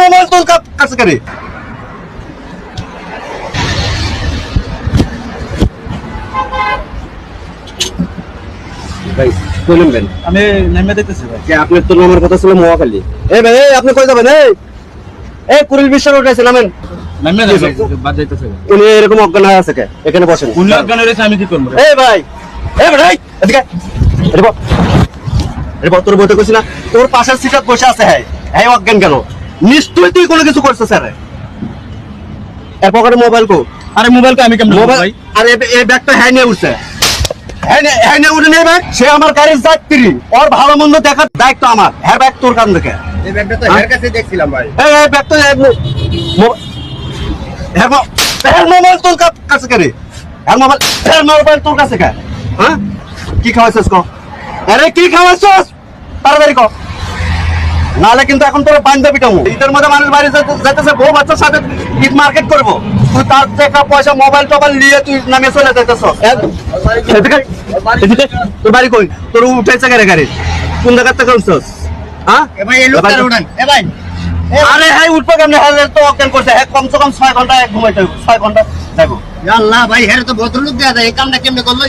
Mobile তোর কাছে করে ভাই বলুন বেন আমি নেমে দিতেছি ভাই। যে আপনার তো নামের কথা ছিল মোয়াখালী। এই ভাই এই আপনি কই যাবেন? এই কুড়িল বিশ্বের উঠেছেন নামেন। নেমে যাবে বাদ যাইতেছে ভাই। উনি এরকম অজ্ঞান হয়ে আছে কে? এখানে বসেন। উনি অজ্ঞান হয়েছে আমি কি করব? এই ভাই এই এদিকে তোর বলতে কইছি না তোর পাশের সিটাত বসে আছে হ্যাঁ অজ্ঞান কেন? নিশ্চয়ই তুই কোনো কিছু করছিস স্যার। এর পকেটে মোবাইল কো? আরে মোবাইল কে আমি কেমনে মোবাইল ভাই? আরে এই ব্যাগটা হ্যাঁ নিয়ে উঠছে। হ্যাঁ নিয়ে উঠে নেই ব্যাগ। সে আমার গাড়ির যাত্রী, ওর ভালো মন্দ দেখার দায়িত্ব আমার। হ্যাঁ ব্যাগ তোর কান দেখে এই ব্যাগটা তো এর কাছে দেখছিলাম ভাই। এই ব্যাগ তো মোবাইল তোর কাছে কে রে? মোবাইল তোর কাছে কে? হ্যাঁ কি খাওয়াইছিস ক? আরে কি খাওয়াইছিস তাড়াতাড়ি ক, নাহলে কিন্তু এখন তোর বান্ধবী পিটাবো। ঈদের মধ্যে মানুষ বাড়ি যাইতেছে, বউ বাচ্চার সাথে ঈদ মার্কেট করবো, তুই তার টাকা পয়সা মোবাইল টোবাইল নিয়ে তুই নামে চলে যাইতেছ। তোর বাড়ি কই? তোর উঠেছে গাড়ি গাড়ি কোন জায়গার থেকে উঠছস? হ্যাঁ এ ভাই এই লোকটার উড়ান। এ ভাই আরে হ্যাঁ উঠবো কেমনে? হ্যাঁ তো অজ্ঞান করছে। হ্যাঁ কমসে কম 6 ঘন্টা ঘুমাইতে হবে, 6 ঘন্টা যাবো। আল্লাহ ভাই হেরে তো ভদ্রলোক দেয়া যায়। এই কামটা কেমনে করলো?